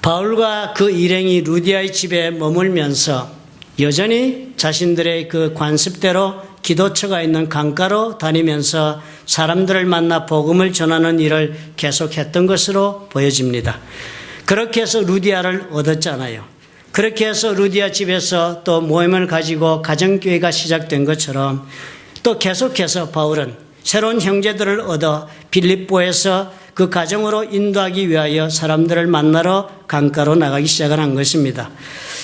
바울과 그 일행이 루디아의 집에 머물면서 여전히 자신들의 그 관습대로 기도처가 있는 강가로 다니면서 사람들을 만나 복음을 전하는 일을 계속했던 것으로 보여집니다. 그렇게 해서 루디아를 얻었잖아요. 그렇게 해서 루디아 집에서 또 모임을 가지고 가정교회가 시작된 것처럼 또 계속해서 바울은 새로운 형제들을 얻어 빌립보에서 그 가정으로 인도하기 위하여 사람들을 만나러 강가로 나가기 시작을 한 것입니다.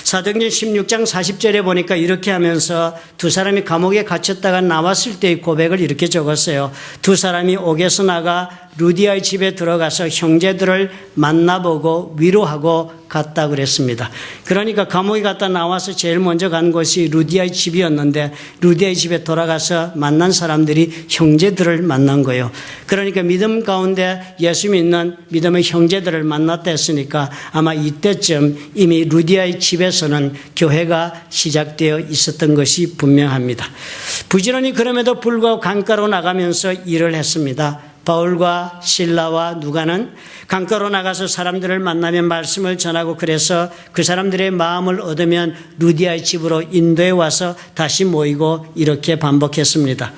사도행전 16장 40절에 보니까 이렇게 하면서 두 사람이 감옥에 갇혔다가 나왔을 때의 고백을 이렇게 적었어요. 두 사람이 옥에서 나가 루디아의 집에 들어가서 형제들을 만나보고 위로하고 갔다 그랬습니다. 그러니까 감옥에 갔다 나와서 제일 먼저 간 곳이 루디아의 집이었는데 루디아의 집에 돌아가서 만난 사람들이 형제들을 만난 거예요. 그러니까 믿음 가운데 예수 믿는 믿음의 형제들을 만났다 했으니까 아마 이때쯤 이미 루디아의 집에서는 교회가 시작되어 있었던 것이 분명합니다. 부지런히 그럼에도 불구하고 강가로 나가면서 일을 했습니다. 바울과 실라와 누가는 강가로 나가서 사람들을 만나면 말씀을 전하고 그래서 그 사람들의 마음을 얻으면 루디아의 집으로 인도에 와서 다시 모이고 이렇게 반복했습니다.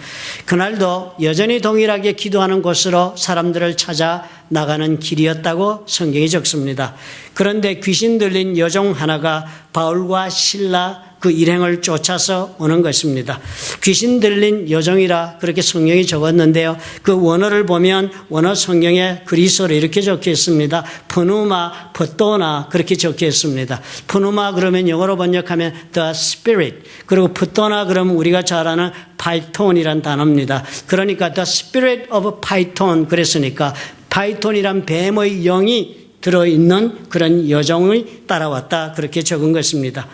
그날도 여전히 동일하게 기도하는 곳으로 사람들을 찾아 나가는 길이었다고 성경이 적습니다. 그런데 귀신 들린 여종 하나가 바울과 실라 그 일행을 쫓아서 오는 것입니다. 귀신 들린 여종이라 그렇게 성경이 적었는데요. 그 원어를 보면 원어 성경에 그리스어로 이렇게 적혀 있습니다. 푸누마, 푸토나 그렇게 적혀 있습니다. 푸누마 그러면 영어로 번역하면 the spirit, 그리고 푸토나 그러면 우리가 잘 아는 파이톤이란 단어입니다. 그러니까 the spirit of python 그랬으니까 파이톤이란 뱀의 영이 들어있는 그런 여종을 따라왔다 그렇게 적은 것입니다.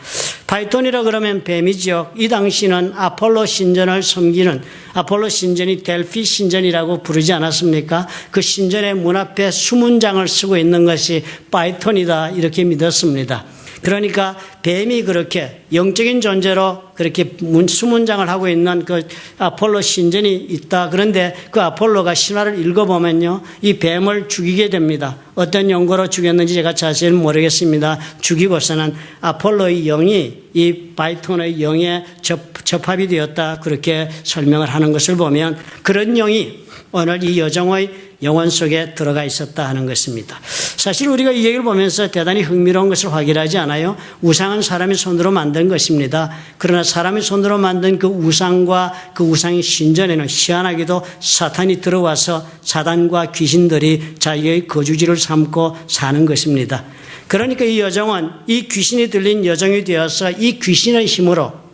파이톤이라 그러면 뱀이죠. 이 당시는 아폴로 신전을 섬기는 아폴로 신전이 델피 신전이라고 부르지 않았습니까? 그 신전의 문 앞에 수문장을 쓰고 있는 것이 파이톤이다 이렇게 믿었습니다. 그러니까 뱀이 그렇게 영적인 존재로 그렇게 수문장을 하고 있는 그 아폴로 신전이 있다. 그런데 그 아폴로가 신화를 읽어보면요. 이 뱀을 죽이게 됩니다. 어떤 용거로 죽였는지 제가 자세히는 모르겠습니다. 죽이고서는 아폴로의 영이 이 바이톤의 영에 접합이 되었다. 그렇게 설명을 하는 것을 보면 그런 영이 오늘 이 여종의 영혼 속에 들어가 있었다 하는 것입니다. 사실 우리가 이 얘기를 보면서 대단히 흥미로운 것을 확인하지 않아요? 우상은 사람이 손으로 만든 것입니다. 그러나 사람이 손으로 만든 그 우상과 그 우상의 신전에는 희한하게도 사탄이 들어와서 사단과 귀신들이 자기의 거주지를 삼고 사는 것입니다. 그러니까 이 여종은 이 귀신이 들린 여종이 되어서 이 귀신의 힘으로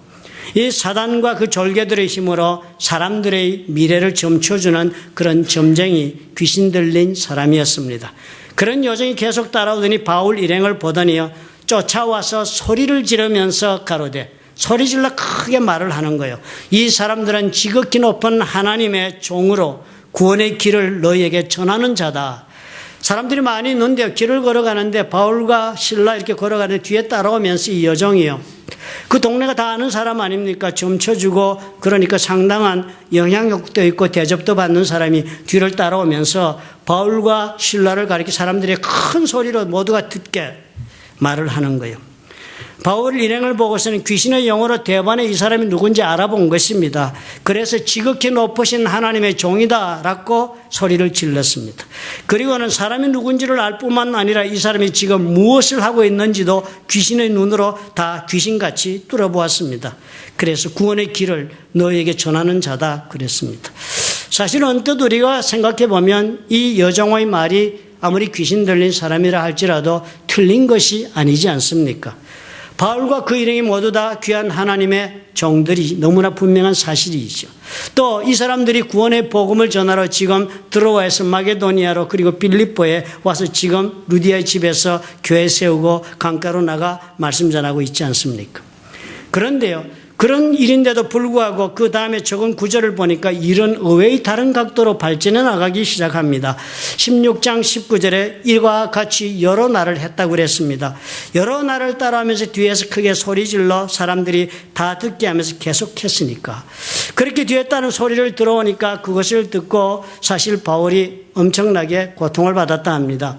이 사단과 그 졸개들의 힘으로 사람들의 미래를 점쳐주는 그런 점쟁이 귀신 들린 사람이었습니다. 그런 여정이 계속 따라오더니 바울 일행을 보더니요. 쫓아와서 소리를 지르면서 가로되 소리 질러 크게 말을 하는 거예요. 이 사람들은 지극히 높은 하나님의 종으로 구원의 길을 너희에게 전하는 자다. 사람들이 많이 있는데 길을 걸어가는데 바울과 실라 이렇게 걸어가는데 뒤에 따라오면서 이 여종이요. 그 동네가 다 아는 사람 아닙니까? 점쳐주고 그러니까 상당한 영향력도 있고 대접도 받는 사람이 뒤를 따라오면서 바울과 실라를 가리켜 사람들이 큰 소리로 모두가 듣게 말을 하는 거예요. 바울 일행을 보고서는 귀신의 영으로 대반에 이 사람이 누군지 알아본 것입니다. 그래서 지극히 높으신 하나님의 종이다라고 소리를 질렀습니다. 그리고는 사람이 누군지를 알 뿐만 아니라 이 사람이 지금 무엇을 하고 있는지도 귀신의 눈으로 다 귀신같이 뚫어보았습니다. 그래서 구원의 길을 너에게 전하는 자다 그랬습니다. 사실 언뜻 우리가 생각해 보면 이 여종의 말이 아무리 귀신 들린 사람이라 할지라도 틀린 것이 아니지 않습니까? 바울과 그 일행이 모두 다 귀한 하나님의 종들이 너무나 분명한 사실이죠. 또 이 사람들이 구원의 복음을 전하러 지금 들어와서 마게도니아로 그리고 빌립보에 와서 지금 루디아의 집에서 교회 세우고 강가로 나가 말씀 전하고 있지 않습니까? 그런데요. 그런 일인데도 불구하고 그 다음에 적은 구절을 보니까 일은 의외의 다른 각도로 발전해 나가기 시작합니다. 16장 19절에 이와 같이 여러 날을 했다고 그랬습니다. 여러 날을 따라하면서 뒤에서 크게 소리질러 사람들이 다 듣게 하면서 계속했으니까. 그렇게 뒤에 따른 소리를 들어오니까 그것을 듣고 사실 바울이 엄청나게 고통을 받았다 합니다.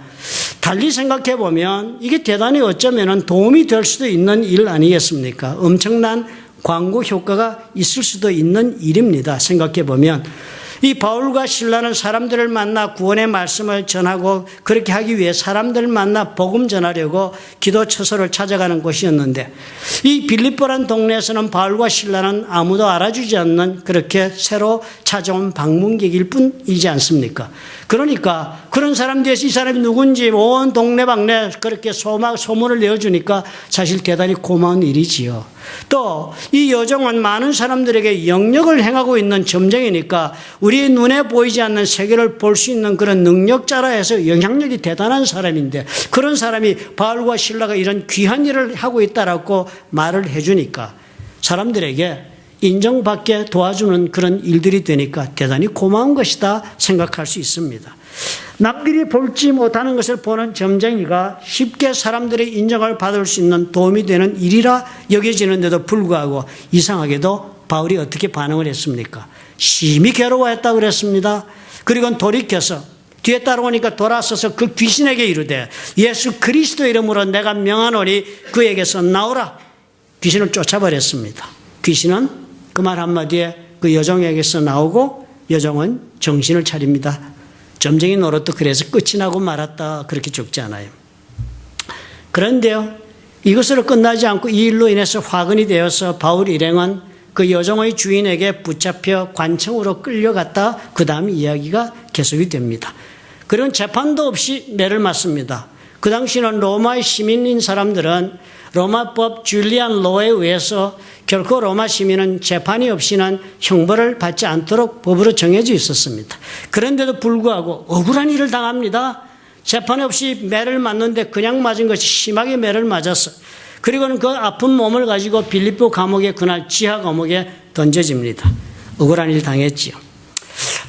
달리 생각해 보면 이게 대단히 어쩌면 도움이 될 수도 있는 일 아니겠습니까? 엄청난 광고 효과가 있을 수도 있는 일입니다. 생각해 보면 이 바울과 실라는 사람들을 만나 구원의 말씀을 전하고 그렇게 하기 위해 사람들을 만나 복음 전하려고 기도 처소를 찾아가는 곳이었는데 이 빌립보란 동네에서는 바울과 실라는 아무도 알아주지 않는 그렇게 새로 찾아온 방문객일 뿐이지 않습니까? 그러니까 그런 사람들에서 이 사람이 누군지 온 동네방네 그렇게 소문을 내어주니까 사실 대단히 고마운 일이지요. 또 이 여정은 많은 사람들에게 영역을 행하고 있는 점쟁이니까 우리 눈에 보이지 않는 세계를 볼 수 있는 그런 능력자라 해서 영향력이 대단한 사람인데 그런 사람이 바울과 실라가 이런 귀한 일을 하고 있다라고 말을 해주니까 사람들에게 인정받게 도와주는 그런 일들이 되니까 대단히 고마운 것이다 생각할 수 있습니다. 남들이 볼지 못하는 것을 보는 점쟁이가 쉽게 사람들의 인정을 받을 수 있는 도움이 되는 일이라 여겨지는데도 불구하고 이상하게도 바울이 어떻게 반응을 했습니까? 심히 괴로워했다고 그랬습니다. 그리고 돌이켜서 뒤에 따라오니까 돌아서서 그 귀신에게 이르되 예수 그리스도 이름으로 내가 명하노니 그에게서 나오라. 귀신을 쫓아버렸습니다. 귀신은 그 말 한마디에 그 여종에게서 나오고 여종은 정신을 차립니다. 점쟁이 노릇도 그래서 끝이 나고 말았다 그렇게 적지 않아요. 그런데요, 이것으로 끝나지 않고 이 일로 인해서 화근이 되어서 바울 일행은 그 여종의 주인에게 붙잡혀 관청으로 끌려갔다 그 다음 이야기가 계속이 됩니다. 그리고 재판도 없이 매를 맞습니다. 그 당시는 로마의 시민인 사람들은 로마법 줄리안 로에 의해서 결코 로마 시민은 재판이 없이는 형벌을 받지 않도록 법으로 정해져 있었습니다. 그런데도 불구하고 억울한 일을 당합니다. 재판 없이 매를 맞는데 그냥 맞은 것이 심하게 매를 맞았어. 그리고는 그 아픈 몸을 가지고 빌립보 감옥에 그날 지하 감옥에 던져집니다. 억울한 일 당했지요.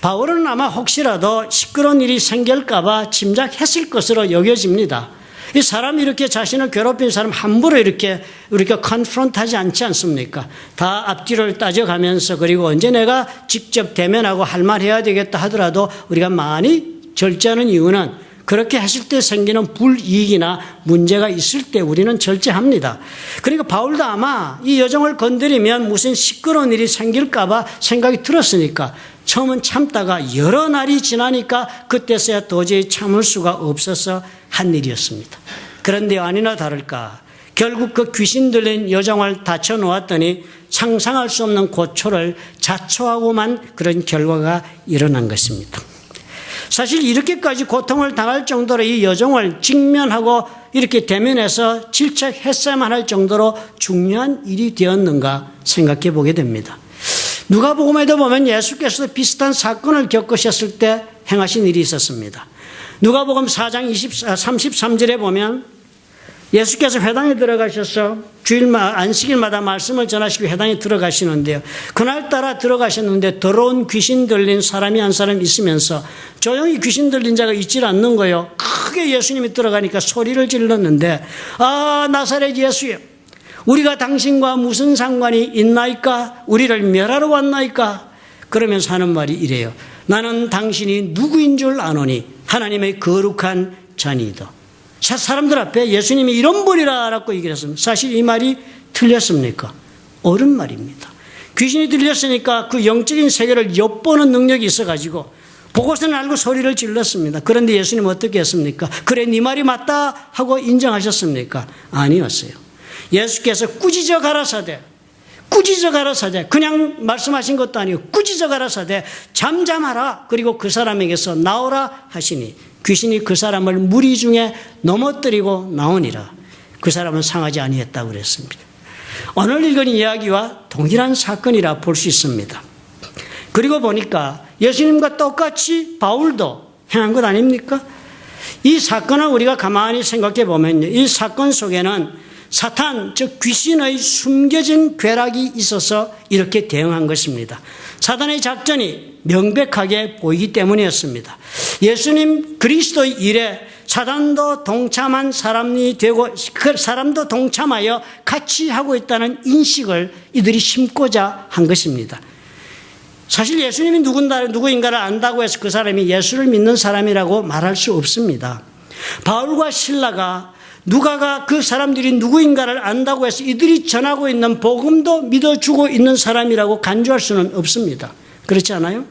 바울은 아마 혹시라도 시끄러운 일이 생길까 봐 짐작했을 것으로 여겨집니다. 이 사람이 이렇게 자신을 괴롭힌 사람 함부로 이렇게 우리가 컨프런트하지 않지 않습니까? 다 앞뒤를 따져가면서 그리고 언제 내가 직접 대면하고 할 말 해야 되겠다 하더라도 우리가 많이 절제하는 이유는 그렇게 했을 때 생기는 불이익이나 문제가 있을 때 우리는 절제합니다. 그러니까 바울도 아마 이 여종을 건드리면 무슨 시끄러운 일이 생길까 봐 생각이 들었으니까 처음은 참다가 여러 날이 지나니까 그때서야 도저히 참을 수가 없어서 한 일이었습니다. 그런데 아니나 다를까 결국 그 귀신 들린 여종을 닫혀 놓았더니 상상할 수 없는 고초를 자초하고만 그런 결과가 일어난 것입니다. 사실 이렇게까지 고통을 당할 정도로 이 여종을 직면하고 이렇게 대면해서 질책했어야만 할 정도로 중요한 일이 되었는가 생각해 보게 됩니다. 누가복음에도 보면 예수께서도 비슷한 사건을 겪으셨을 때 행하신 일이 있었습니다. 누가복음 4장 33절에 보면 예수께서 회당에 들어가셔서 주일마다 안식일마다 말씀을 전하시고 회당에 들어가시는데요. 그날따라 들어가셨는데 더러운 귀신 들린 사람이 한 사람 있으면서 조용히 귀신 들린 자가 있질 않는 거예요. 크게 예수님이 들어가니까 소리를 질렀는데 아 나사렛 예수여 우리가 당신과 무슨 상관이 있나이까? 우리를 멸하러 왔나이까? 그러면서 하는 말이 이래요. 나는 당신이 누구인 줄 아노니 하나님의 거룩한 자니이다. 사람들 앞에 예수님이 이런 분이라 라고 얘기를 했습니다. 사실 이 말이 틀렸습니까? 옳은 말입니다. 귀신이 들렸으니까 그 영적인 세계를 엿보는 능력이 있어가지고 보고서는 알고 소리를 질렀습니다. 그런데 예수님은 어떻게 했습니까? 그래 네 말이 맞다 하고 인정하셨습니까? 아니었어요. 예수께서 꾸짖어 가라사대 그냥 말씀하신 것도 아니고 꾸짖어 가라사대 잠잠하라 그리고 그 사람에게서 나오라 하시니 귀신이 그 사람을 무리 중에 넘어뜨리고 나오니라. 그 사람은 상하지 아니했다고 그랬습니다. 오늘 읽은 이야기와 동일한 사건이라 볼 수 있습니다. 그리고 보니까 예수님과 똑같이 바울도 행한 것 아닙니까? 이 사건을 우리가 가만히 생각해 보면 이 사건 속에는 사탄, 즉 귀신의 숨겨진 괴락이 있어서 이렇게 대응한 것입니다. 사탄의 작전이 명백하게 보이기 때문이었습니다. 예수님 그리스도의 일에 사탄도 동참한 사람이 되고 그 사람도 동참하여 같이 하고 있다는 인식을 이들이 심고자 한 것입니다. 사실 예수님이 누구인가를 안다고 해서 그 사람이 예수를 믿는 사람이라고 말할 수 없습니다. 바울과 실라가 누가가 그 사람들이 누구인가를 안다고 해서 이들이 전하고 있는 복음도 믿어주고 있는 사람이라고 간주할 수는 없습니다. 그렇지 않아요?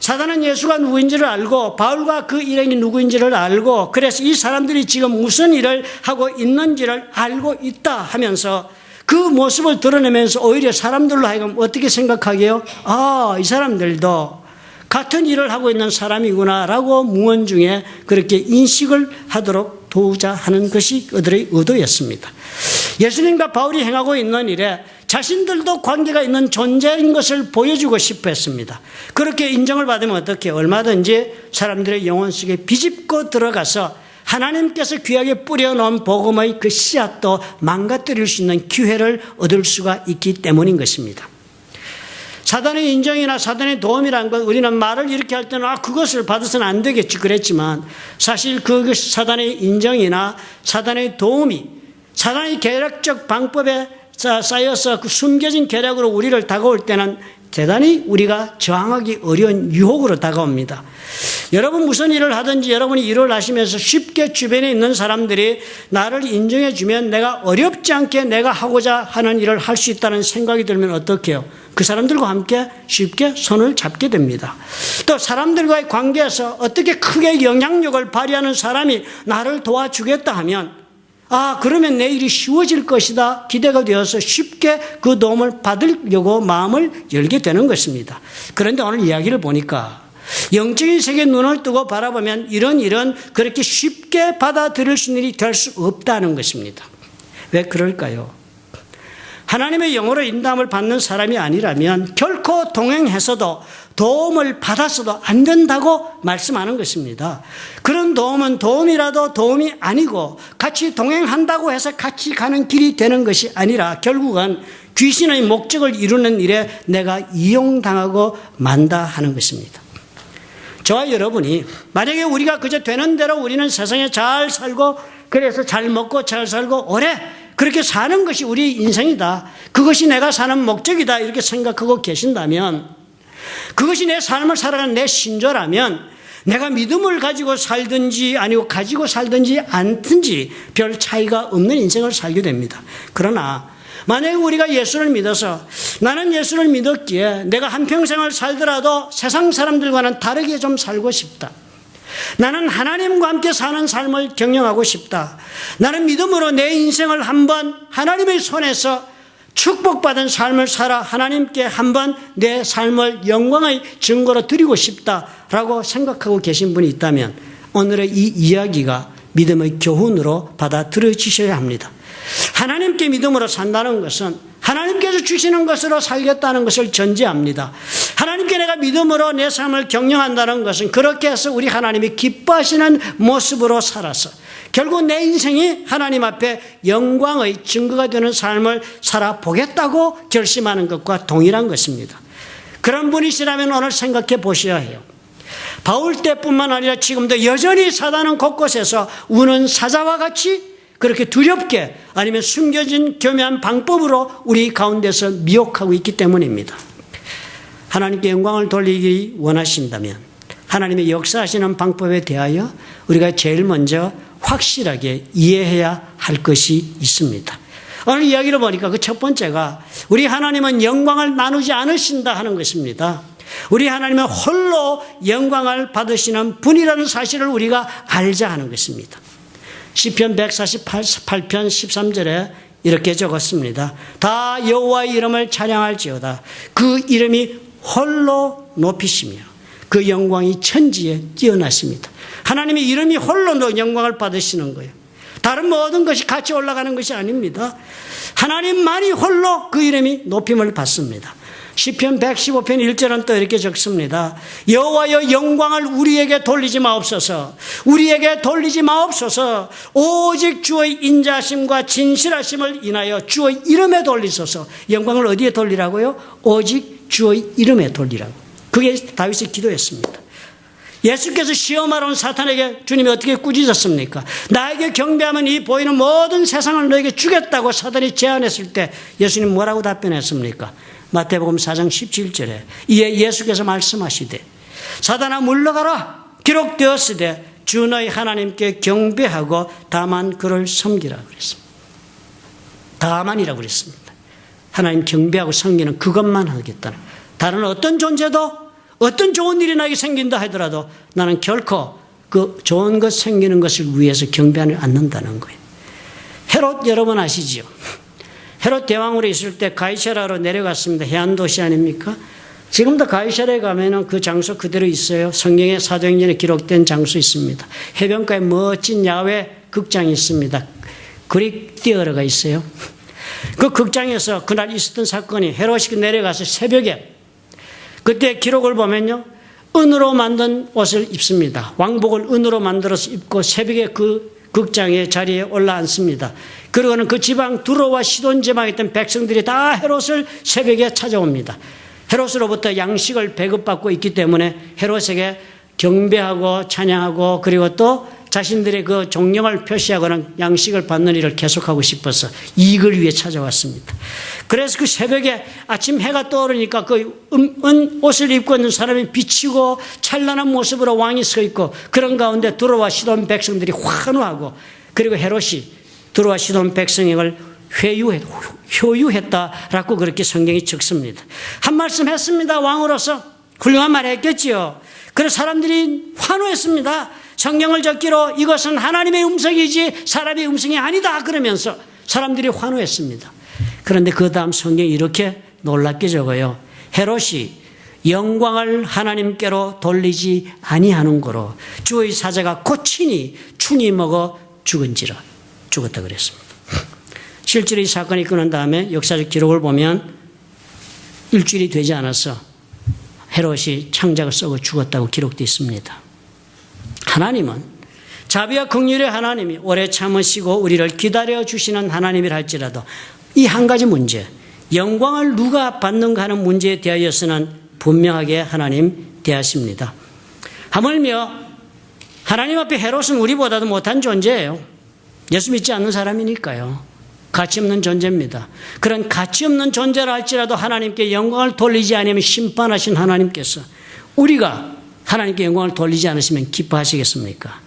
사단은 예수가 누구인지를 알고 바울과 그 일행이 누구인지를 알고 그래서 이 사람들이 지금 무슨 일을 하고 있는지를 알고 있다 하면서 그 모습을 드러내면서 오히려 사람들로 하여금 어떻게 생각하게요? 아, 이 사람들도 같은 일을 하고 있는 사람이구나라고 무언 중에 그렇게 인식을 하도록 도우자 하는 것이 그들의 의도였습니다. 예수님과 바울이 행하고 있는 일에 자신들도 관계가 있는 존재인 것을 보여주고 싶어 했습니다. 그렇게 인정을 받으면 어떻게 얼마든지 사람들의 영혼 속에 비집고 들어가서 하나님께서 귀하게 뿌려놓은 복음의 그 씨앗도 망가뜨릴 수 있는 기회를 얻을 수가 있기 때문인 것입니다. 사단의 인정이나 사단의 도움이라는 건 우리는 말을 이렇게 할 때는 그것을 받아서는 안 되겠지 그랬지만 사실 그 사단의 인정이나 사단의 도움이 사단의 계략적 방법에 쌓여서 그 숨겨진 계략으로 우리를 다가올 때는 대단히 우리가 저항하기 어려운 유혹으로 다가옵니다. 여러분 무슨 일을 하든지 여러분이 일을 하시면서 쉽게 주변에 있는 사람들이 나를 인정해 주면 내가 어렵지 않게 내가 하고자 하는 일을 할 수 있다는 생각이 들면 어떻게 해요? 그 사람들과 함께 쉽게 손을 잡게 됩니다. 또 사람들과의 관계에서 어떻게 크게 영향력을 발휘하는 사람이 나를 도와주겠다 하면 그러면 내 일이 쉬워질 것이다 기대가 되어서 쉽게 그 도움을 받으려고 마음을 열게 되는 것입니다. 그런데 오늘 이야기를 보니까 영적인 세계에 눈을 뜨고 바라보면 이런 일은 그렇게 쉽게 받아들일 수 있는 일이 될 수 없다는 것입니다. 왜 그럴까요? 하나님의 영으로 인도함을 받는 사람이 아니라면 결코 동행해서도 도움을 받았어도 안 된다고 말씀하는 것입니다. 그런 도움은 도움이라도 도움이 아니고 같이 동행한다고 해서 같이 가는 길이 되는 것이 아니라 결국은 귀신의 목적을 이루는 일에 내가 이용당하고 만다 하는 것입니다. 저와 여러분이 만약에 우리가 그저 되는 대로 우리는 세상에 잘 살고 그래서 잘 먹고 잘 살고 오래 그렇게 사는 것이 우리의 인생이다. 그것이 내가 사는 목적이다. 이렇게 생각하고 계신다면 그것이 내 삶을 살아가는 내 신조라면 내가 믿음을 가지고 살든지 아니고 가지고 살든지 않든지 별 차이가 없는 인생을 살게 됩니다. 그러나 만약에 우리가 예수를 믿어서 나는 예수를 믿었기에 내가 한평생을 살더라도 세상 사람들과는 다르게 좀 살고 싶다. 나는 하나님과 함께 사는 삶을 경영하고 싶다. 나는 믿음으로 내 인생을 한번 하나님의 손에서 축복받은 삶을 살아 하나님께 한번 내 삶을 영광의 증거로 드리고 싶다라고 생각하고 계신 분이 있다면 오늘의 이 이야기가 믿음의 교훈으로 받아들여지셔야 합니다. 하나님께 믿음으로 산다는 것은 하나님께서 주시는 것으로 살겠다는 것을 전제합니다. 하나님께 내가 믿음으로 내 삶을 경영한다는 것은 그렇게 해서 우리 하나님이 기뻐하시는 모습으로 살아서 결국 내 인생이 하나님 앞에 영광의 증거가 되는 삶을 살아보겠다고 결심하는 것과 동일한 것입니다. 그런 분이시라면 오늘 생각해 보셔야 해요. 바울 때뿐만 아니라 지금도 여전히 사단은 곳곳에서 우는 사자와 같이 그렇게 두렵게 아니면 숨겨진 교묘한 방법으로 우리 가운데서 미혹하고 있기 때문입니다. 하나님께 영광을 돌리기 원하신다면 하나님의 역사하시는 방법에 대하여 우리가 제일 먼저 확실하게 이해해야 할 것이 있습니다. 오늘 이야기를 보니까 그 첫 번째가 우리 하나님은 영광을 나누지 않으신다 하는 것입니다. 우리 하나님은 홀로 영광을 받으시는 분이라는 사실을 우리가 알자 하는 것입니다. 시편 148편 13절에 이렇게 적었습니다. 다 여호와의 이름을 찬양할지어다. 그 이름이 홀로 높이시며 그 영광이 천지에 뛰어나십니다. 하나님의 이름이 홀로 영광을 받으시는 거예요. 다른 모든 것이 같이 올라가는 것이 아닙니다. 하나님만이 홀로 그 이름이 높임을 받습니다. 시편 115편 1절은 또 이렇게 적습니다. 여호와여 영광을 우리에게 돌리지 마옵소서. 우리에게 돌리지 마옵소서. 오직 주의 인자하심과 진실하심을 인하여 주의 이름에 돌리소서. 영광을 어디에 돌리라고요? 오직 주의 이름에 돌리라고. 그게 다윗이 기도했습니다. 예수께서 시험하러 온 사탄에게 주님이 어떻게 꾸짖었습니까? 나에게 경배하면 이 보이는 모든 세상을 너에게 주겠다고 사탄이 제안했을 때 예수님 뭐라고 답변했습니까? 마태복음 4장 17절에 이에 예수께서 말씀하시되 사단아 물러가라 기록되었으되 주 너희 하나님께 경배하고 다만 그를 섬기라 그랬습니다. 다만이라고 그랬습니다. 하나님 경배하고 섬기는 그것만 하겠다는, 다른 어떤 존재도 어떤 좋은 일이 나에게 생긴다 하더라도 나는 결코 그 좋은 것 생기는 것을 위해서 경배하지 않는다는 거예요. 헤롯 여러분 아시지요? 헤롯 대왕으로 있을 때 가이사라로 내려갔습니다. 해안 도시 아닙니까? 지금도 가이사라에 가면은 그 장소 그대로 있어요. 성경의 사도행전에 기록된 장소 있습니다. 해변가에 멋진 야외 극장이 있습니다. 그릭 티어터가 있어요. 그 극장에서 그날 있었던 사건이, 헤롯이 내려가서 새벽에, 그때 기록을 보면요, 은으로 만든 옷을 입습니다. 왕복을 은으로 만들어서 입고 새벽에 그 극장의 자리에 올라앉습니다. 그리고는 그 지방 두로와 시돈 지방에 있던 백성들이 다 헤롯을 새벽에 찾아옵니다. 헤롯으로부터 양식을 배급받고 있기 때문에 헤롯에게 경배하고 찬양하고 그리고 또 자신들의 그 존경을 표시하고는 양식을 받는 일을 계속하고 싶어서 이익을 위해 찾아왔습니다. 그래서 그 새벽에 아침 해가 떠오르니까 그 은 옷을 입고 있는 사람이 비치고 찬란한 모습으로 왕이 서 있고, 그런 가운데 두로와 시돈 백성들이 환호하고, 그리고 헤롯이 두로와 시돈 백성을 효유했다라고 그렇게 성경이 적습니다. 한 말씀 했습니다. 왕으로서 훌륭한 말 했겠지요. 그래서 사람들이 환호했습니다. 성경을 적기로 이것은 하나님의 음성이지 사람의 음성이 아니다 그러면서 사람들이 환호했습니다. 그런데 그 다음 성경이 이렇게 놀랍게 적어요. 헤롯이 영광을 하나님께로 돌리지 아니하는 거로 주의 사자가 고치니 충이 먹어 죽었다 그랬습니다. 실제로 이 사건이 끝난 다음에 역사적 기록을 보면 일주일이 되지 않아서 헤롯이 창작을 썩어 죽었다고 기록되어 있습니다. 하나님은 자비와 긍휼의 하나님이 오래 참으시고 우리를 기다려 주시는 하나님이라 할지라도 이 한 가지 문제, 영광을 누가 받는가 하는 문제에 대하여서는 분명하게 하나님 대하십니다. 하물며 하나님 앞에 헤롯은 우리보다도 못한 존재예요. 예수 믿지 않는 사람이니까요. 가치 없는 존재입니다. 그런 가치 없는 존재라 할지라도 하나님께 영광을 돌리지 않으면 심판하신 하나님께서 우리가 하나님께 영광을 돌리지 않으시면 기뻐하시겠습니까?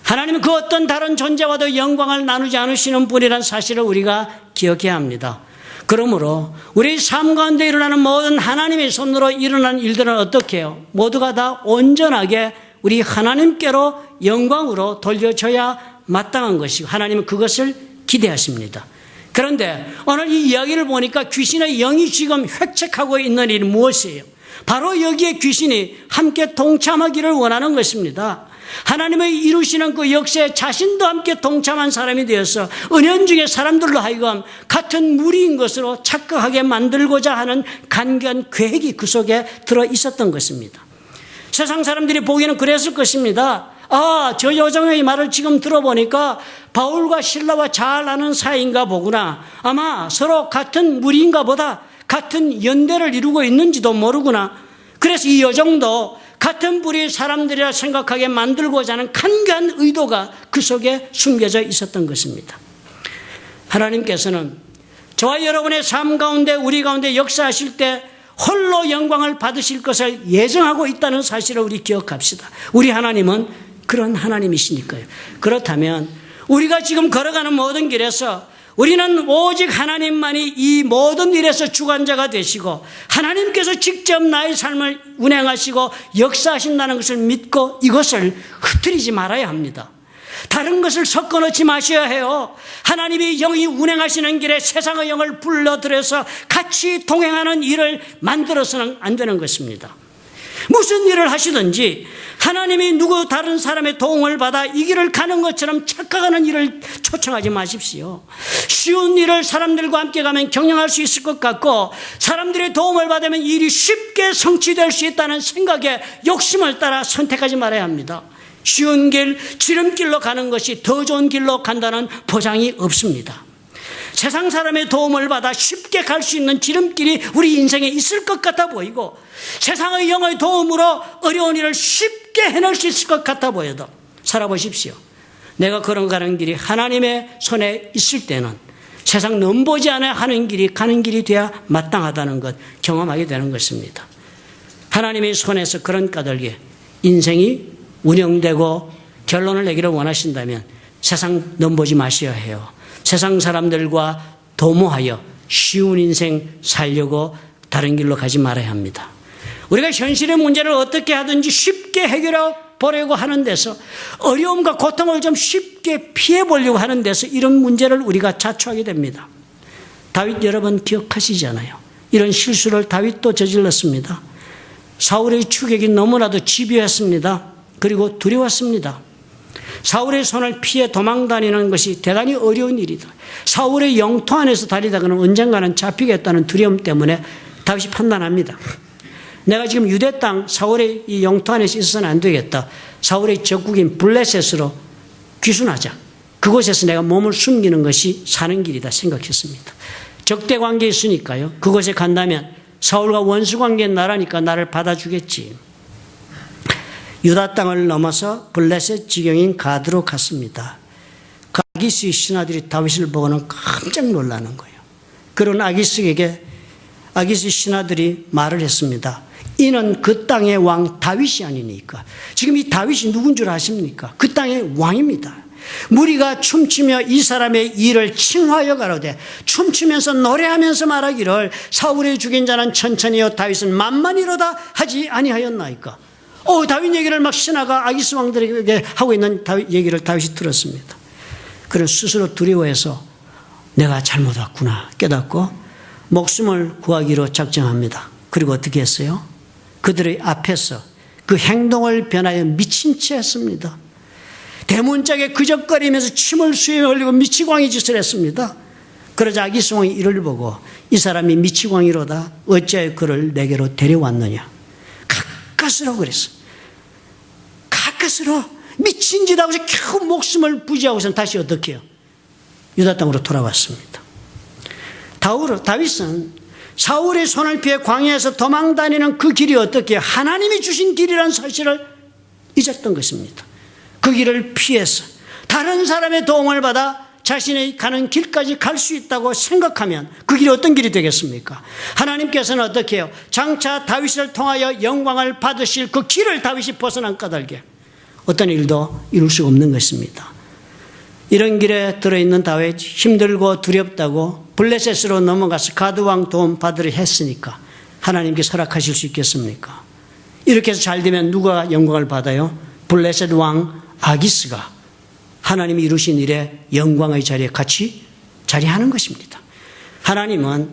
하나님은 그 어떤 다른 존재와도 영광을 나누지 않으시는 분이라는 사실을 우리가 기억해야 합니다. 그러므로 우리 삶 가운데 일어나는 모든 하나님의 손으로 일어나는 일들은 어떻게 해요? 모두가 다 온전하게 우리 하나님께로 영광으로 돌려줘야 마땅한 것이고 하나님은 그것을 기대하십니다. 그런데 오늘 이 이야기를 보니까 귀신의 영이 지금 획책하고 있는 일이 무엇이에요? 바로 여기에 귀신이 함께 동참하기를 원하는 것입니다. 하나님의 이루시는 그 역사에 자신도 함께 동참한 사람이 되어서 은연중에 사람들로 하여금 같은 무리인 것으로 착각하게 만들고자 하는 간교한 계획이 그 속에 들어 있었던 것입니다. 세상 사람들이 보기에는 그랬을 것입니다. 저 여정의 말을 지금 들어보니까 바울과 실라와 잘 아는 사이인가 보구나. 아마 서로 같은 무리인가 보다. 같은 연대를 이루고 있는지도 모르구나. 그래서 이 여정도 같은 부류의 사람들이라 생각하게 만들고자 하는 간교한 의도가 그 속에 숨겨져 있었던 것입니다. 하나님께서는 저와 여러분의 삶 가운데 우리 가운데 역사하실 때 홀로 영광을 받으실 것을 예정하고 있다는 사실을 우리 기억합시다. 우리 하나님은 그런 하나님이시니까요. 그렇다면 우리가 지금 걸어가는 모든 길에서 우리는 오직 하나님만이 이 모든 일에서 주관자가 되시고 하나님께서 직접 나의 삶을 운행하시고 역사하신다는 것을 믿고 이것을 흐트리지 말아야 합니다. 다른 것을 섞어 넣지 마셔야 해요. 하나님이 영이 운행하시는 길에 세상의 영을 불러들여서 같이 동행하는 일을 만들어서는 안 되는 것입니다. 무슨 일을 하시든지 하나님이 누구 다른 사람의 도움을 받아 이 길을 가는 것처럼 착각하는 일을 초청하지 마십시오. 쉬운 일을 사람들과 함께 가면 경영할 수 있을 것 같고 사람들의 도움을 받으면 일이 쉽게 성취될 수 있다는 생각에 욕심을 따라 선택하지 말아야 합니다. 쉬운 길, 지름길로 가는 것이 더 좋은 길로 간다는 보장이 없습니다. 세상 사람의 도움을 받아 쉽게 갈 수 있는 지름길이 우리 인생에 있을 것 같아 보이고 세상의 영의 도움으로 어려운 일을 쉽게 해낼 수 있을 것 같아 보여도 살아보십시오. 내가 걸어가는 길이 하나님의 손에 있을 때는 세상 넘보지 않아 하는 길이 가는 길이 돼야 마땅하다는 것 경험하게 되는 것입니다. 하나님의 손에서 그런 까닭에 인생이 운영되고 결론을 내기를 원하신다면 세상 넘보지 마셔야 해요. 세상 사람들과 도모하여 쉬운 인생 살려고 다른 길로 가지 말아야 합니다. 우리가 현실의 문제를 어떻게 하든지 쉽게 해결해 보려고 하는 데서 어려움과 고통을 좀 쉽게 피해 보려고 하는 데서 이런 문제를 우리가 자초하게 됩니다. 다윗 여러분 기억하시잖아요. 이런 실수를 다윗도 저질렀습니다. 사울의 추격이 너무나도 집요했습니다. 그리고 두려웠습니다. 사울의 손을 피해 도망다니는 것이 대단히 어려운 일이다. 사울의 영토 안에서 다니다가는 언젠가는 잡히겠다는 두려움 때문에 다윗이 판단합니다. 내가 지금 유대 땅 사울의 이 영토 안에서 있어서는 안 되겠다. 사울의 적국인 블레셋으로 귀순하자. 그곳에서 내가 몸을 숨기는 것이 사는 길이다 생각했습니다. 적대 관계에 있으니까요. 그곳에 간다면 사울과 원수 관계인 나라니까 나를 받아주겠지. 유다 땅을 넘어서 블레셋 지경인 가드로 갔습니다. 아기스의 신하들이 다윗을 보고는 깜짝 놀라는 거예요. 그런 아기스에게 아기스의 신하들이 말을 했습니다. 이는 그 땅의 왕 다윗이 아니니까. 지금 이 다윗이 누군 줄 아십니까? 그 땅의 왕입니다. 무리가 춤추며 이 사람의 일을 칭하여 가로되 춤추면서 노래하면서 말하기를 사울의 죽인 자는 천천히요 다윗은 만만이로다 하지 아니하였나이까. 다윗 얘기를 막 신하가 아기스 왕들에게 하고 있는 다윗 얘기를 다윗이 들었습니다. 그는 스스로 두려워해서 내가 잘못 왔구나 깨닫고 목숨을 구하기로 작정합니다. 그리고 어떻게 했어요? 그들의 앞에서 그 행동을 변하여 미친 채 했습니다. 대문짝에 그적거리면서 침을 수에 흘리고 미치광이 짓을 했습니다. 그러자 아기스 왕이 이를 보고 이 사람이 미치광이로다 어찌하여 그를 내게로 데려왔느냐. 가까스로 그랬어. 가까스로 미친 짓 하고서 겨우 목숨을 부지하고서는 다시 어떻게 해요? 유다 땅으로 돌아왔습니다. 다윗은 사울의 손을 피해 광야에서 도망다니는 그 길이 어떻게 해요? 하나님이 주신 길이라는 사실을 잊었던 것입니다. 그 길을 피해서 다른 사람의 도움을 받아 자신이 가는 길까지 갈 수 있다고 생각하면 그 길이 어떤 길이 되겠습니까? 하나님께서는 어떻게 해요? 장차 다윗을 통하여 영광을 받으실 그 길을 다윗이 벗어난 까닭에 어떤 일도 이룰 수 없는 것입니다. 이런 길에 들어있는 다윗 힘들고 두렵다고 블레셋으로 넘어가서 가드왕 도움 받으려 했으니까 하나님께 허락하실 수 있겠습니까? 이렇게 해서 잘 되면 누가 영광을 받아요? 블레셋 왕 아기스가 하나님이 이루신 일에 영광의 자리에 같이 자리하는 것입니다. 하나님은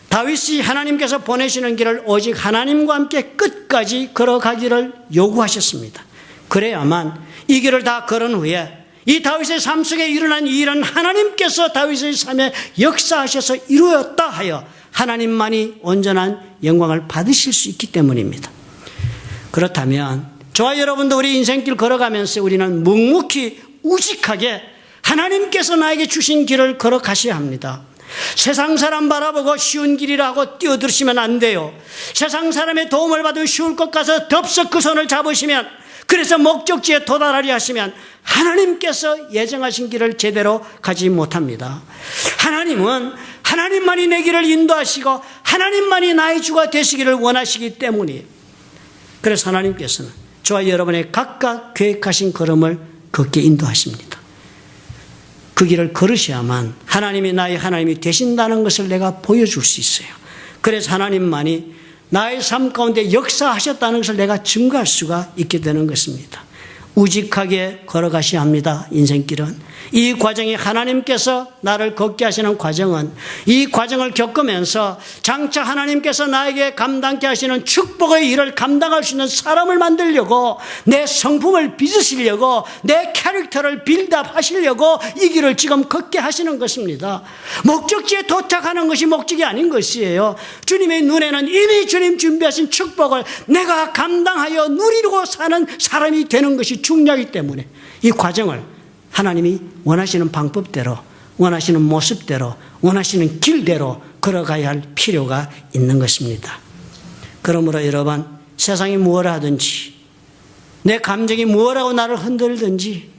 다윗이 하나님께서 보내시는 길을 오직 하나님과 함께 끝까지 걸어가기를 요구하셨습니다. 그래야만 이 길을 다 걸은 후에 이 다윗의 삶 속에 일어난 이 일은 하나님께서 다윗의 삶에 역사하셔서 이루었다 하여 하나님만이 온전한 영광을 받으실 수 있기 때문입니다. 그렇다면 저와 여러분도 우리 인생길 걸어가면서 우리는 묵묵히 우직하게 하나님께서 나에게 주신 길을 걸어가셔야 합니다. 세상 사람 바라보고 쉬운 길이라고 뛰어들으시면 안 돼요. 세상 사람의 도움을 받으면 쉬울 것 같아서 덥석 그 손을 잡으시면 그래서 목적지에 도달하려 하시면 하나님께서 예정하신 길을 제대로 가지 못합니다. 하나님은 하나님만이 내 길을 인도하시고 하나님만이 나의 주가 되시기를 원하시기 때문이에요. 그래서 하나님께서는 저와 여러분의 각각 계획하신 걸음을 걷게 인도하십니다. 그 길을 걸으셔야만 하나님이 나의 하나님이 되신다는 것을 내가 보여줄 수 있어요. 그래서 하나님만이 나의 삶 가운데 역사하셨다는 것을 내가 증거할 수가 있게 되는 것입니다. 우직하게 걸어가셔야 합니다. 인생길은. 이 과정이 하나님께서 나를 걷게 하시는 과정은 이 과정을 겪으면서 장차 하나님께서 나에게 감당케 하시는 축복의 일을 감당할 수 있는 사람을 만들려고 내 성품을 빚으시려고 내 캐릭터를 빌드업 하시려고 이 길을 지금 걷게 하시는 것입니다. 목적지에 도착하는 것이 목적이 아닌 것이에요. 주님의 눈에는 이미 주님 준비하신 축복을 내가 감당하여 누리고 사는 사람이 되는 것이 중요하기 때문에 이 과정을 하나님이 원하시는 방법대로 원하시는 모습대로 원하시는 길대로 걸어가야 할 필요가 있는 것입니다. 그러므로 여러분 세상이 무엇을 하든지 내 감정이 무엇이라고 나를 흔들든지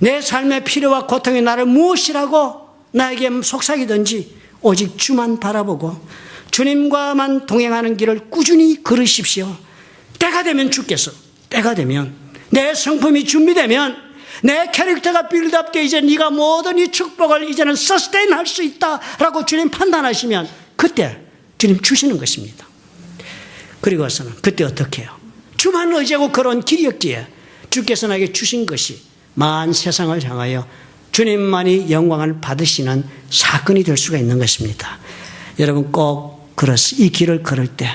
내 삶의 필요와 고통이 나를 무엇이라고 나에게 속삭이든지 오직 주만 바라보고 주님과만 동행하는 길을 꾸준히 걸으십시오. 때가 되면 주께서 때가 되면 내 성품이 준비되면, 내 캐릭터가 빌드업돼 이제 네가 모든 이 축복을 이제는 서스테인 할 수 있다라고 주님 판단하시면 그때 주님 주시는 것입니다. 그리고서는 그때 어떻게 해요? 주만 의지하고 걸어온 길이었기에 주께서 나에게 주신 것이 만 세상을 향하여 주님만이 영광을 받으시는 사건이 될 수가 있는 것입니다. 여러분 꼭 이 길을 걸을 때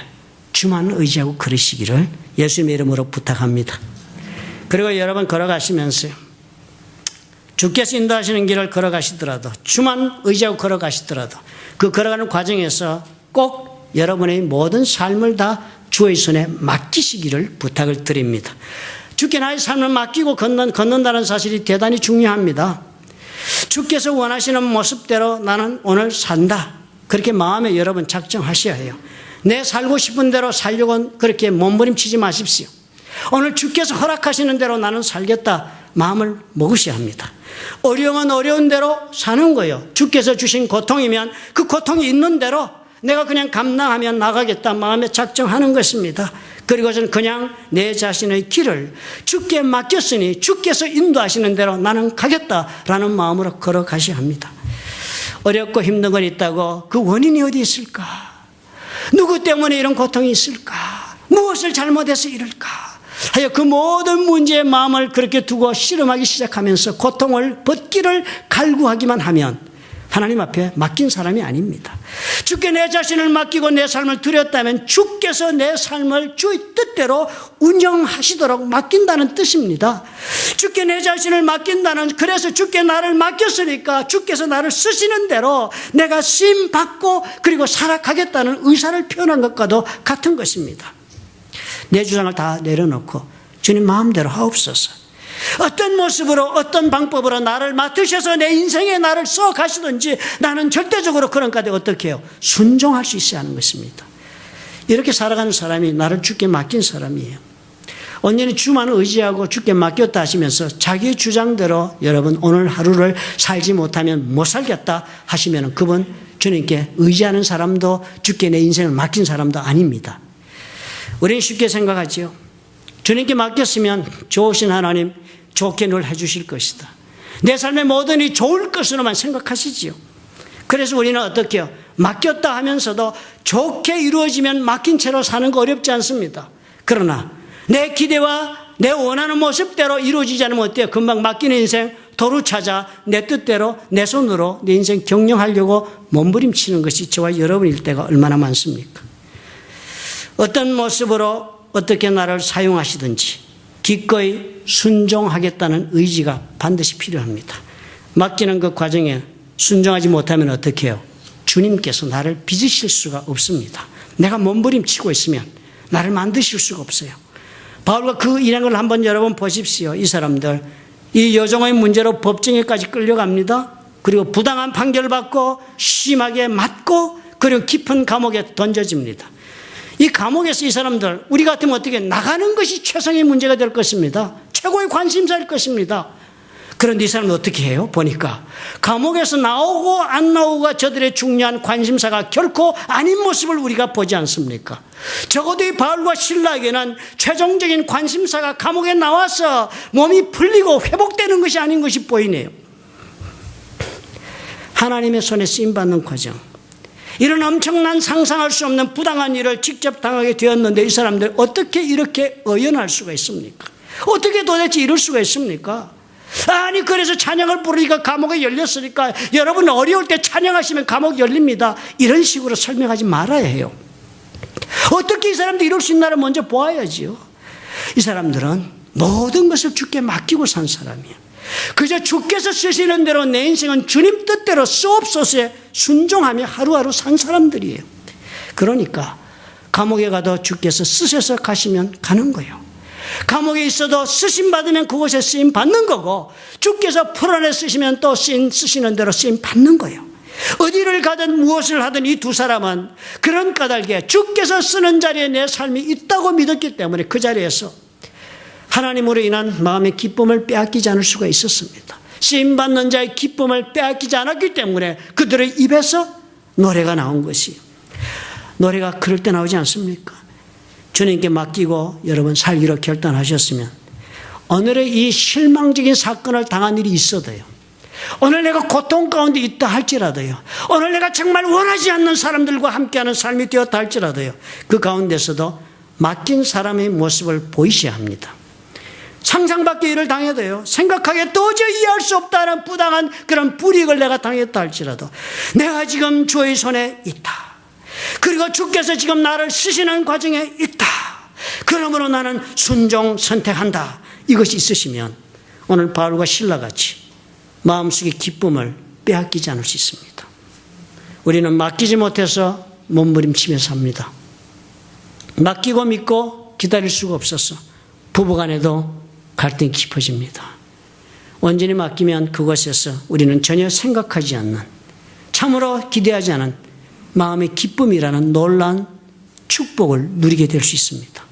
주만 의지하고 걸으시기를 예수님의 이름으로 부탁합니다. 그리고 여러분 걸어가시면서 주께서 인도하시는 길을 걸어가시더라도, 주만 의지하고 걸어가시더라도 그 걸어가는 과정에서 꼭 여러분의 모든 삶을 다 주의 손에 맡기시기를 부탁을 드립니다. 주께 나의 삶을 맡기고 걷는다는 사실이 대단히 중요합니다. 주께서 원하시는 모습대로 나는 오늘 산다, 그렇게 마음에 여러분 작정하셔야 해요. 내 살고 싶은 대로 살려고 그렇게 몸부림치지 마십시오. 오늘 주께서 허락하시는 대로 나는 살겠다 마음을 먹으셔야 합니다. 어려움은 어려운 대로 사는 거예요. 주께서 주신 고통이면 그 고통이 있는 대로 내가 그냥 감당하며 나가겠다 마음에 작정하는 것입니다. 그리고서는 그냥 내 자신의 길을 주께 맡겼으니 주께서 인도하시는 대로 나는 가겠다라는 마음으로 걸어가셔야 합니다. 어렵고 힘든 건 있다고 그 원인이 어디 있을까? 누구 때문에 이런 고통이 있을까? 무엇을 잘못해서 이럴까? 하여 그 모든 문제의 마음을 그렇게 두고 씨름하기 시작하면서 고통을 벗기를 갈구하기만 하면 하나님 앞에 맡긴 사람이 아닙니다. 주께 내 자신을 맡기고 내 삶을 드렸다면 주께서 내 삶을 주의 뜻대로 운영하시도록 맡긴다는 뜻입니다. 주께 내 자신을 맡긴다는, 그래서 주께 나를 맡겼으니까 주께서 나를 쓰시는 대로 내가 쓰임 받고 그리고 살아가겠다는 의사를 표현한 것과도 같은 것입니다. 내 주장을 다 내려놓고 주님 마음대로 하옵소서. 어떤 모습으로 어떤 방법으로 나를 맡으셔서 내 인생에 나를 써 가시든지 나는 절대적으로 그런 가운데 어떻게 해요? 순종할 수 있어야 하는 것입니다. 이렇게 살아가는 사람이 나를 주께 맡긴 사람이에요. 온전히 주만 의지하고 주께 맡겼다 하시면서 자기의 주장대로 여러분 오늘 하루를 살지 못하면 못 살겠다 하시면 그분 주님께 의지하는 사람도 주께 내 인생을 맡긴 사람도 아닙니다. 우리는 쉽게 생각하지요. 주님께 맡겼으면 좋으신 하나님 좋게 늘 해주실 것이다. 내 삶의 모든 일이 좋을 것으로만 생각하시지요. 그래서 우리는 어떻게 해요? 맡겼다 하면서도 좋게 이루어지면 맡긴 채로 사는 거 어렵지 않습니다. 그러나 내 기대와 내 원하는 모습대로 이루어지지 않으면 어때요? 금방 맡기는 인생 도로 찾아 내 뜻대로 내 손으로 내 인생 경영하려고 몸부림치는 것이 저와 여러분일 때가 얼마나 많습니까? 어떤 모습으로 어떻게 나를 사용하시든지 기꺼이 순종하겠다는 의지가 반드시 필요합니다. 맡기는 그 과정에 순종하지 못하면 어떻게 해요? 주님께서 나를 빚으실 수가 없습니다. 내가 몸부림치고 있으면 나를 만드실 수가 없어요. 바울과 그 일행을 한번 여러분 보십시오. 이 사람들 이 여종의 문제로 법정에까지 끌려갑니다. 그리고 부당한 판결을 받고 심하게 맞고 그리고 깊은 감옥에 던져집니다. 이 감옥에서 이 사람들 우리 같으면 어떻게 나가는 것이 최상의 문제가 될 것입니다. 최고의 관심사일 것입니다. 그런데 이 사람은 어떻게 해요? 보니까 감옥에서 나오고 안 나오고가 저들의 중요한 관심사가 결코 아닌 모습을 우리가 보지 않습니까? 적어도 이 바울과 실라에게는 최종적인 관심사가 감옥에 나와서 몸이 풀리고 회복되는 것이 아닌 것이 보이네요. 하나님의 손에 쓰임받는 과정, 이런 엄청난 상상할 수 없는 부당한 일을 직접 당하게 되었는데 이 사람들 어떻게 이렇게 의연할 수가 있습니까? 어떻게 도대체 이럴 수가 있습니까? 아니 그래서 찬양을 부르니까 감옥에 열렸으니까 여러분 어려울 때 찬양하시면 감옥 열립니다. 이런 식으로 설명하지 말아야 해요. 어떻게 이 사람들이 이럴 수 있나를 먼저 보아야지요. 이 사람들은 모든 것을 주께 맡기고 산 사람이에요. 그저 주께서 쓰시는 대로 내 인생은 주님 뜻대로 쓰옵소서에 순종하며 하루하루 산 사람들이에요. 그러니까 감옥에 가도 주께서 쓰셔서 가시면 가는 거예요. 감옥에 있어도 쓰심 받으면 그곳에 쓰임 받는 거고 주께서 풀어내 쓰시면 또 쓰시는 대로 쓰임 받는 거예요. 어디를 가든 무엇을 하든 이 두 사람은 그런 까닭에 주께서 쓰는 자리에 내 삶이 있다고 믿었기 때문에 그 자리에서 하나님으로 인한 마음의 기쁨을 빼앗기지 않을 수가 있었습니다. 쓰임받는 자의 기쁨을 빼앗기지 않았기 때문에 그들의 입에서 노래가 나온 것이에요. 노래가 그럴 때 나오지 않습니까? 주님께 맡기고 여러분 살기로 결단하셨으면 오늘의 이 실망적인 사건을 당한 일이 있어도요, 오늘 내가 고통 가운데 있다 할지라도요, 오늘 내가 정말 원하지 않는 사람들과 함께하는 삶이 되었다 할지라도요, 그 가운데서도 맡긴 사람의 모습을 보이셔야 합니다. 상상밖의 일을 당해도요, 생각하기에 도저히 이해할 수 없다는 부당한 그런 불이익을 내가 당했다 할지라도 내가 지금 주의 손에 있다. 그리고 주께서 지금 나를 쓰시는 과정에 있다. 그러므로 나는 순종 선택한다. 이것이 있으시면 오늘 바울과 신라같이 마음속의 기쁨을 빼앗기지 않을 수 있습니다. 우리는 맡기지 못해서 몸부림치며 삽니다. 맡기고 믿고 기다릴 수가 없어서 부부간에도 갈등이 깊어집니다. 온전히 맡기면 그것에서 우리는 전혀 생각하지 않는, 참으로 기대하지 않은 마음의 기쁨이라는 놀라운 축복을 누리게 될 수 있습니다.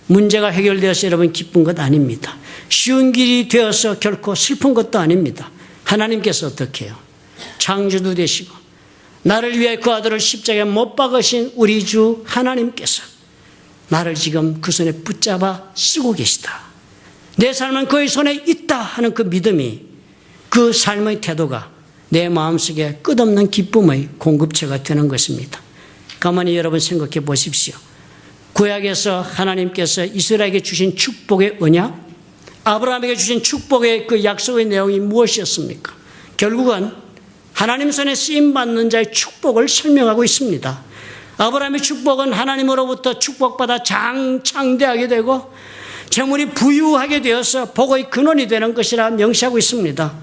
문제가 해결되어서 여러분 기쁜 것 아닙니다. 쉬운 길이 되어서 결코 슬픈 것도 아닙니다. 하나님께서 어떻게 해요? 창조도 되시고 나를 위해 그 아들을 십자가에 못 박으신 우리 주 하나님께서 나를 지금 그 손에 붙잡아 쓰고 계시다. 내 삶은 그의 손에 있다 하는 그 믿음이, 그 삶의 태도가 내 마음속에 끝없는 기쁨의 공급처가 되는 것입니다. 가만히 여러분 생각해 보십시오. 구약에서 하나님께서 이스라엘에게 주신 축복의 언약, 아브라함에게 주신 축복의 그 약속의 내용이 무엇이었습니까? 결국은 하나님 손에 쓰임받는 자의 축복을 설명하고 있습니다. 아브라함의 축복은 하나님으로부터 축복받아 장대하게 되고 재물이 부유하게 되어서 복의 근원이 되는 것이라 명시하고 있습니다.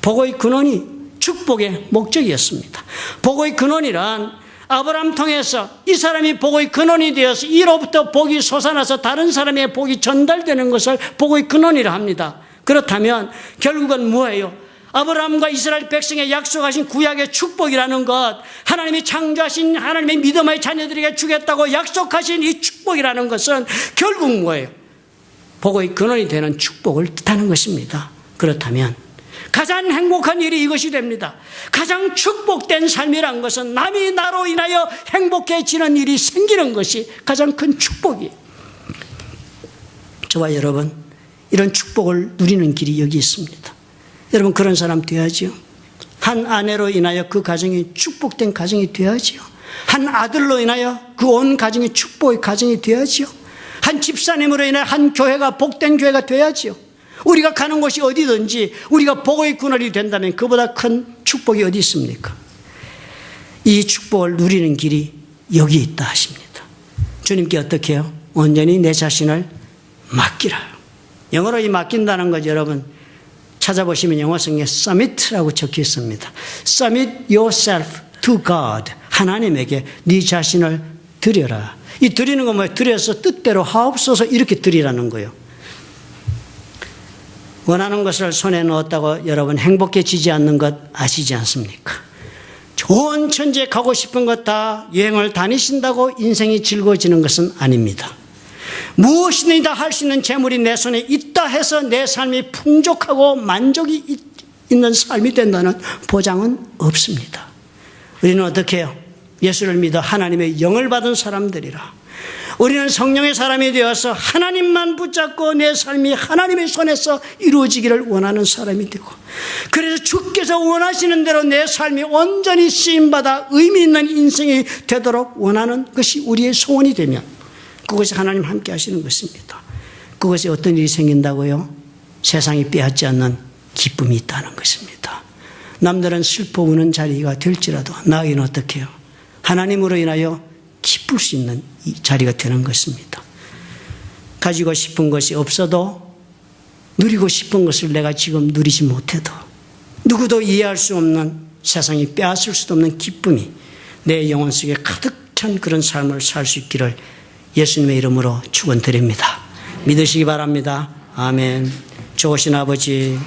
복의 근원이 축복의 목적이었습니다. 복의 근원이란 아브라함 통해서 이 사람이 복의 근원이 되어서 이로부터 복이 솟아나서 다른 사람의 복이 전달되는 것을 복의 근원이라 합니다. 그렇다면 결국은 뭐예요? 아브라함과 이스라엘 백성에 약속하신 구약의 축복이라는 것, 하나님이 창조하신 하나님의 믿음의 자녀들에게 주겠다고 약속하신 이 축복이라는 것은 결국 뭐예요? 복의 근원이 되는 축복을 뜻하는 것입니다. 그렇다면 가장 행복한 일이 이것이 됩니다. 가장 축복된 삶이란 것은 남이 나로 인하여 행복해지는 일이 생기는 것이 가장 큰 축복이에요. 저와 여러분, 이런 축복을 누리는 길이 여기 있습니다. 여러분, 그런 사람 되어야지요. 한 아내로 인하여 그 가정이 축복된 가정이 되어야지요. 한 아들로 인하여 그 온 가정이 축복의 가정이 되어야지요. 한 집사님으로 인해 한 교회가 복된 교회가 되어야지요. 우리가 가는 곳이 어디든지 우리가 복의 근원이 된다면 그보다 큰 축복이 어디 있습니까? 이 축복을 누리는 길이 여기 있다 하십니다. 주님께 어떻게 해요? 온전히 내 자신을 맡기라. 영어로 이 맡긴다는 거죠. 여러분 찾아보시면 영어 성경에 submit라고 적혀 있습니다. Submit yourself to God. 하나님에게 네 자신을 드려라. 이 드리는 건 뭐예요? 드려서 뜻대로 하옵소서 이렇게 드리라는 거예요. 원하는 것을 손에 넣었다고 여러분 행복해지지 않는 것 아시지 않습니까? 온 천지에 가고 싶은 것 다 여행을 다니신다고 인생이 즐거워지는 것은 아닙니다. 무엇이든 다 할 수 있는 재물이 내 손에 있다 해서 내 삶이 풍족하고 만족이 있는 삶이 된다는 보장은 없습니다. 우리는 어떻게 해요? 예수를 믿어 하나님의 영을 받은 사람들이라. 우리는 성령의 사람이 되어서 하나님만 붙잡고 내 삶이 하나님의 손에서 이루어지기를 원하는 사람이 되고, 그래서 주께서 원하시는 대로 내 삶이 온전히 쓰임받아 의미 있는 인생이 되도록 원하는 것이 우리의 소원이 되면 그것이 하나님 함께 하시는 것입니다. 그것이 어떤 일이 생긴다고요? 세상이 빼앗지 않는 기쁨이 있다는 것입니다. 남들은 슬퍼 우는 자리가 될지라도 나에게는 어떻게 해요? 하나님으로 인하여 기쁠 수 있는 이 자리가 되는 것입니다. 가지고 싶은 것이 없어도 누리고 싶은 것을 내가 지금 누리지 못해도 누구도 이해할 수 없는, 세상이 빼앗을 수도 없는 기쁨이 내 영혼 속에 가득 찬 그런 삶을 살 수 있기를 예수님의 이름으로 축원드립니다. 믿으시기 바랍니다. 아멘. 좋으신 아버지.